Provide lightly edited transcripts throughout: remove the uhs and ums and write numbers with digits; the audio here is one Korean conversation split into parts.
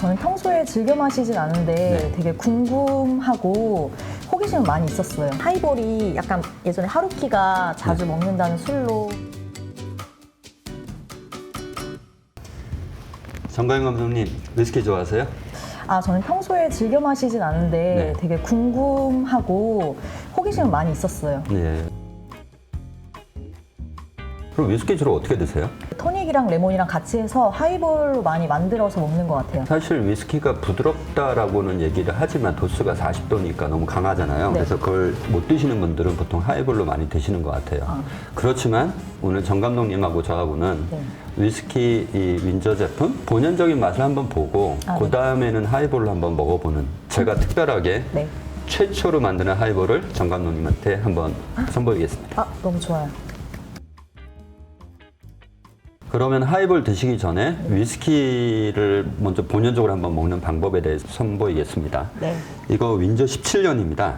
저는 평소에 즐겨 마시진 않은데 네. 되게 궁금하고 호기심은 많이 있었어요. 하이볼이 약간 예전에 하루키가 자주 먹는다는 술로. 정가영 감독님, 위스키 좋아하세요? 저는 평소에 즐겨 마시진 않은데 네. 되게 궁금하고 호기심은 많이 있었어요. 네. 그럼 위스키 주로 어떻게 드세요? 토닉이랑 레몬이랑 같이 해서 하이볼로 많이 만들어서 먹는 것 같아요. 사실 위스키가 부드럽다라고는 얘기를 하지만 도수가 40도니까 너무 강하잖아요. 네. 그래서 그걸 못 드시는 분들은 보통 하이볼로 많이 드시는 것 같아요. 그렇지만 오늘 정 감독님하고 저하고는 네. 위스키 이 윈저 제품 본연적인 맛을 한번 보고 네. 그 다음에는 하이볼로 한번 먹어보는, 제가 특별하게 네. 최초로 만드는 하이볼을 정 감독님한테 한번 선보이겠습니다. 너무 좋아요. 그러면 하이볼 드시기 전에 위스키를 먼저 본연적으로 한번 먹는 방법에 대해서 선보이겠습니다. 네. 이거 윈저 17년입니다.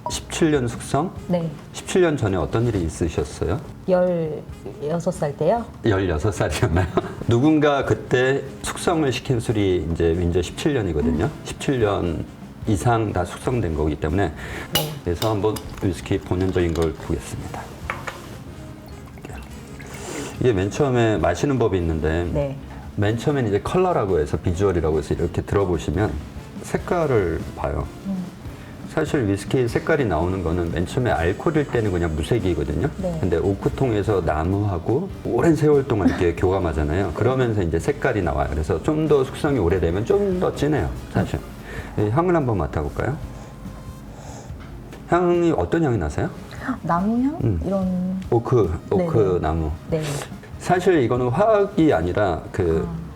17년 숙성? 네. 17년 전에 어떤 일이 있으셨어요? 16살 때요? 16살이었나요? 누군가 그때 숙성을 시킨 술이 이제 윈저 17년이거든요. 17년 이상 다 숙성된 거기 때문에 네. 그래서 한번 위스키 본연적인 걸 보겠습니다. 이게 맨 처음에 마시는 법이 있는데 네. 맨 처음엔 이제 컬러라고 해서 비주얼이라고 해서 이렇게 들어보시면 색깔을 봐요. 사실 위스키 색깔이 나오는 거는 맨 처음에 알코올일 때는 그냥 무색이거든요. 네. 근데 오크통에서 나무하고 오랜 세월 동안 이렇게 교감하잖아요. 그러면서 이제 색깔이 나와요. 그래서 좀 더 숙성이 오래되면 좀 더 진해요, 사실. 이 향을 한번 맡아볼까요? 향이 어떤 향이 나세요? 나무향? 이런. 오크 네네. 나무. 네. 사실 이거는 화학이 아니라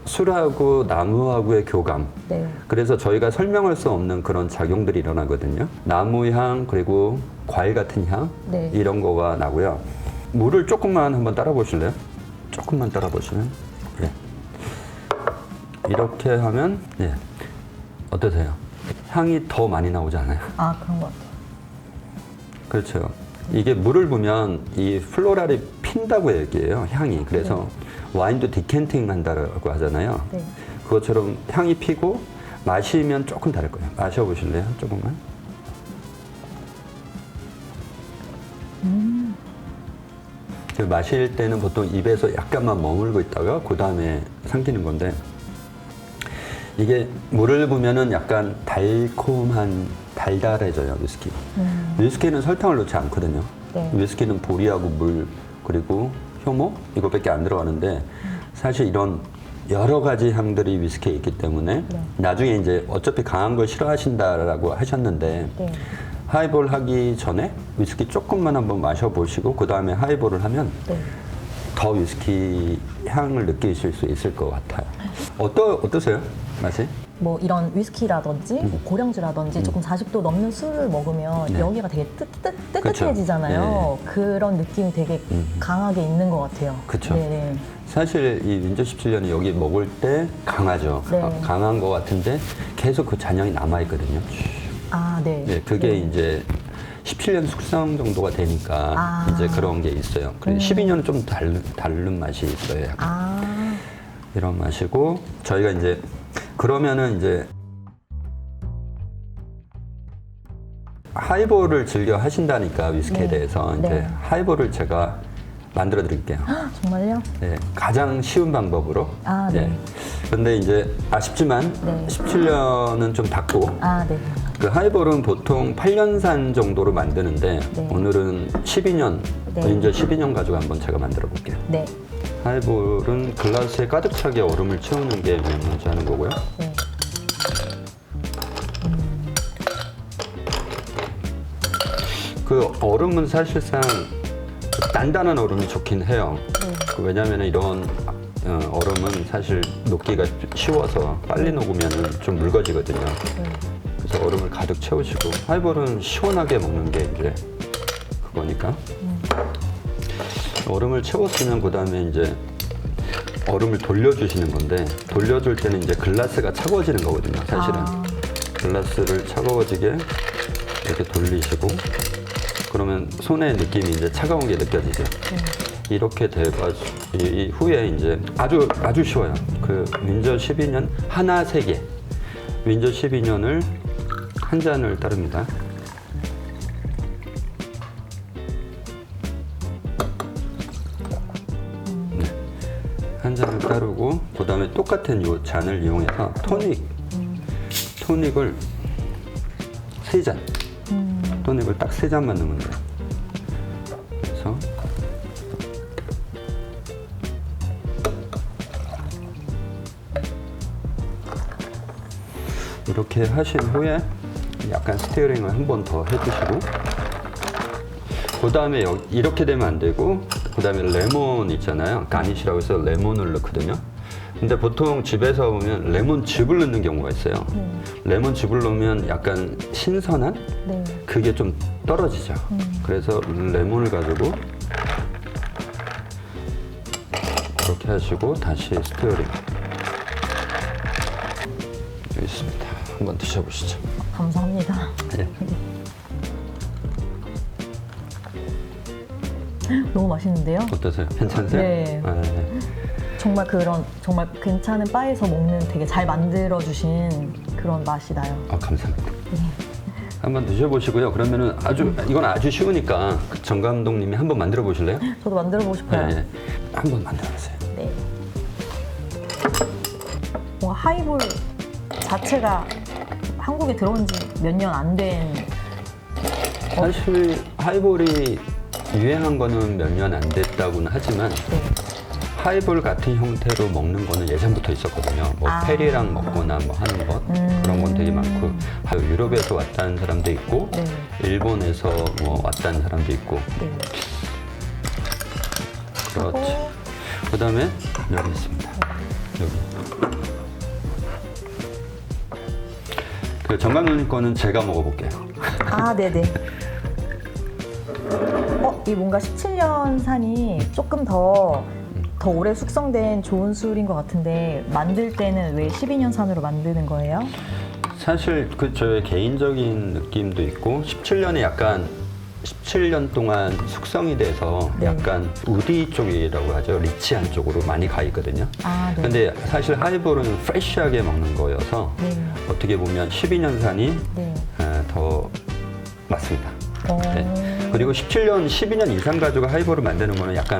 술하고 나무하고의 교감. 네. 그래서 저희가 설명할 수 없는 그런 작용들이 일어나거든요. 나무향, 그리고 과일 같은 향, 네. 이런 거가 나고요. 물을 조금만 한번 따라 보실래요? 조금만 따라 보시면. 네. 이렇게 하면, 네. 어떠세요? 향이 더 많이 나오지 않아요? 그런 것 같아요. 그렇죠. 이게 물을 부으면 이 플로랄이 핀다고 얘기해요, 향이. 그래서 와인도 디캔팅 한다고 하잖아요. 네. 그것처럼 향이 피고 마시면 조금 다를 거예요. 마셔보실래요? 조금만. 그 마실 때는 보통 입에서 약간만 머물고 있다가 그 다음에 삼키는 건데, 이게 물을 부으면은 약간 달달해져요, 위스키. 위스키는 설탕을 넣지 않거든요. 네. 위스키는 보리하고 물, 그리고 효모 이것밖에 안 들어가는데, 사실 이런 여러 가지 향들이 위스키에 있기 때문에 나중에 이제 어차피 강한 걸 싫어하신다라고 하셨는데, 네. 하이볼 하기 전에 위스키 조금만 한번 마셔보시고 그 다음에 하이볼을 하면 네. 더 위스키 향을 느끼실 수 있을 것 같아요. 어떠세요? 맛이? 뭐 이런 위스키라든지 뭐 고량주라든지 조금 40도 넘는 술을 먹으면 네. 여기가 되게 그쵸. 뜨뜻해지잖아요. 그런 느낌이 되게 강하게 있는 것 같아요. 그쵸. 네네. 사실 이 윈저 17년이 여기 먹을 때 강하죠. 네. 강한 것 같은데 계속 그 잔향이 남아있거든요. 네. 네, 그게 이제 17년 숙성 정도가 되니까 이제 그런 게 있어요. 12년은 좀 다른 맛이 있어요. 약간. 이런 맛이고, 저희가 이제 그러면은 이제 하이볼을 즐겨 하신다니까 위스키에 네. 대해서 이제 네. 하이볼을 제가 만들어 드릴게요. 정말요? 네, 가장 쉬운 방법으로. 네. 근데 이제 아쉽지만 네. 17년은 좀 닫고, 네. 그 하이볼은 보통 8년산 정도로 만드는데 네. 오늘은 12년, 네. 윈저 12년 가지고 한번 제가 만들어 볼게요. 네. 하이볼은 글라스에 가득 차게 얼음을 채우는 게 먼저 하는 거고요. 네. 그 얼음은 사실상 단단한 얼음이 좋긴 해요. 왜냐하면 이런 얼음은 사실 녹기가 쉬워서 빨리 녹으면 좀 묽어지거든요. 그래서 얼음을 가득 채우시고, 하이볼은 시원하게 먹는 게 이제 그거니까. 얼음을 채웠으면 그 다음에 이제 얼음을 돌려주시는 건데, 돌려줄 때는 이제 글라스가 차가워지는 거거든요, 사실은. 글라스를 차가워지게 이렇게 돌리시고, 그러면 손의 느낌이 이제 차가운 게 느껴지죠. 이렇게 돼가지고 이 후에 이제 아주 쉬워요. 그 윈저 12년 하나 세 개, 윈저 12년을 한 잔을 따릅니다. 네. 한 잔을 따르고 그다음에 똑같은 이 잔을 이용해서 토닉을 세 잔. 토닉을 딱 세 잔만 넣으면 돼요. 그래서 이렇게 하신 후에 약간 스티어링을 한 번 더 해주시고 그 다음에 이렇게 되면 안 되고 그 다음에 레몬 있잖아요. 가니쉬라고 해서 레몬을 넣거든요. 근데 보통 집에서 보면 레몬즙을 넣는 경우가 있어요. 레몬즙을 넣으면 약간 신선한 네. 그게 좀 떨어지죠. 그래서 레몬을 가지고 이렇게 하시고 다시 스티어링 여기 있습니다. 한번 드셔보시죠. 감사합니다. 예. 너무 맛있는데요? 어떠세요? 괜찮으세요? 네. 아, 네. 정말 괜찮은 바에서 먹는 되게 잘 만들어 주신 그런 맛이 나요. 감사합니다. 네. 한번 드셔보시고요. 그러면은 이건 아주 쉬우니까 정 감독님이 한번 만들어 보실래요? 저도 만들어 보고 싶어요. 네. 한번 만들어 보세요. 네. 뭔가 하이볼 자체가 한국에 들어온 지 몇 년 안 된. 사실 하이볼이 유행한 거는 몇 년 안 됐다고는 하지만 네. 하이볼 같은 형태로 먹는 거는 예전부터 있었거든요. 뭐 페리랑 먹거나 뭐 하는 것 그런 건 되게 많고 유럽에서 왔다는 사람도 있고 네. 일본에서 뭐 왔다는 사람도 있고 네. 그렇죠. 그 다음에 여기 있습니다. 여기. 그 정감독님 거는 제가 먹어볼게요. 네네. 이 뭔가 17년 산이 조금 더 오래 숙성된 좋은 술인 것 같은데 만들 때는 왜 12년 산으로 만드는 거예요? 사실 그 저의 개인적인 느낌도 있고 17년에 약간 17년 동안 숙성이 돼서 네. 약간 우디 쪽이라고 하죠. 리치한 쪽으로 많이 가 있거든요. 네. 근데 사실 하이볼은 프레쉬하게 먹는 거여서 네. 어떻게 보면 12년산이 네. 더 맞습니다. 어. 네. 그리고 17년, 12년 이상 가지고 하이볼을 만드는 거는 약간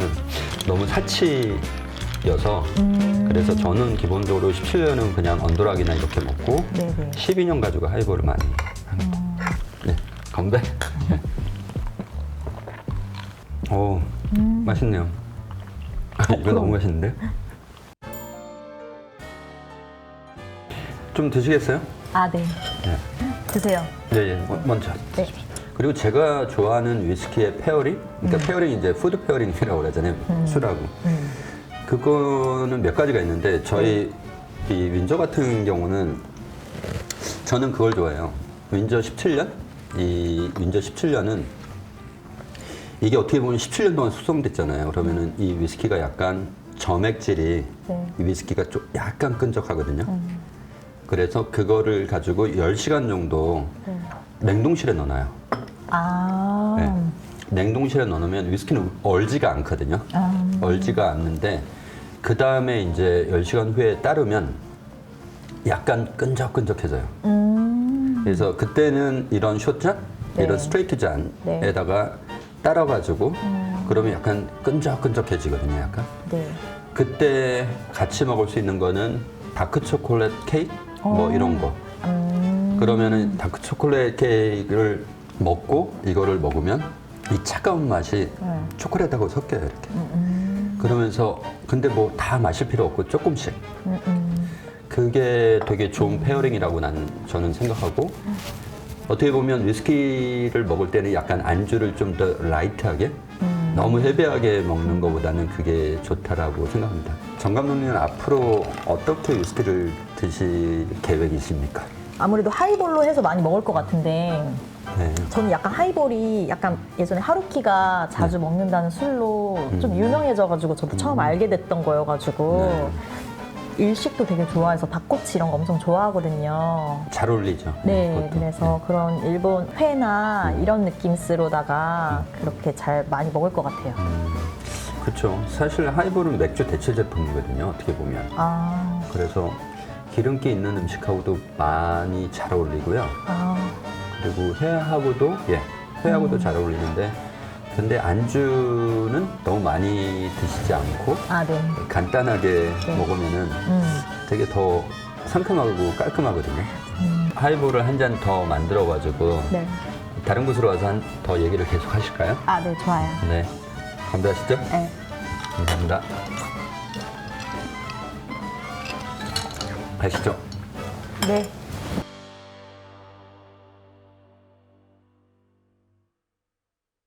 너무 사치여서 그래서 저는 기본적으로 17년은 그냥 언더락이나 이렇게 먹고 네네. 12년 가지고 하이볼을 많이 합니다. 네, 건배. 네. 오, 맛있네요. 이거 너무 맛있는데? 좀 드시겠어요? 네. 네. 드세요. 네, 먼저. 네. 그리고 제가 좋아하는 위스키의 페어링, 그러니까 페어링이 이제 푸드 페어링이라고 그러잖아요. 술하고. 그거는 몇 가지가 있는데 저희 이 윈저 같은 경우는 저는 그걸 좋아해요. 윈저 17년? 이 윈저 17년은 이게 어떻게 보면 17년 동안 숙성됐잖아요. 그러면은 이 위스키가 약간 점액질이 이 위스키가 좀 약간 끈적하거든요. 그래서 그거를 가지고 10시간 정도 냉동실에 넣어놔요. 네. 냉동실에 넣어놓으면 위스키는 얼지가 않거든요. 얼지가 않는데 그 다음에 이제 10시간 후에 따르면 약간 끈적끈적해져요. 그래서 그때는 이런 숏잔, 네. 이런 스트레이트 잔에다가 따라가지고 그러면 약간 끈적끈적해지거든요. 약간. 네. 그때 같이 먹을 수 있는 거는 다크 초콜릿 케이크 뭐 이런 거. 그러면은 다크 초콜릿 케이크를 먹고 이거를 먹으면 이 차가운 맛이 초콜릿하고 섞여요 이렇게. 그러면서 근데 뭐 다 마실 필요 없고 조금씩. 그게 되게 좋은 페어링이라고 저는 생각하고 어떻게 보면 위스키를 먹을 때는 약간 안주를 좀 더 라이트하게 너무 헤비하게 먹는 것보다는 그게 좋다라고 생각합니다. 정 감독님은 앞으로 어떻게 위스키를 드실 계획이십니까? 아무래도 하이볼로 해서 많이 먹을 것 같은데 네. 저는 약간 하이볼이 약간 예전에 하루키가 자주 먹는다는 술로 좀 유명해져가지고 저도 처음 알게 됐던 거여가지고 일식도 되게 좋아해서 닭꼬치 이런 거 엄청 좋아하거든요. 잘 어울리죠. 네, 그것도. 그래서 그런 일본 회나 이런 느낌으로다가 그렇게 잘 많이 먹을 것 같아요. 그렇죠. 사실 하이볼은 맥주 대체 제품이거든요. 어떻게 보면. 아, 그래서 기름기 있는 음식하고도 많이 잘 어울리고요. 아, 그리고 회하고도 잘 어울리는데, 근데 안주는 너무 많이 드시지 않고 아, 네. 간단하게 네. 먹으면은 음, 되게 더 상큼하고 깔끔하거든요. 하이볼을 한 잔 더 만들어가지고 네. 다른 곳으로 와서 더 얘기를 계속 하실까요? 아, 네, 좋아요. 네. 건배하시죠? 네. 감사합니다. 가시죠. 네.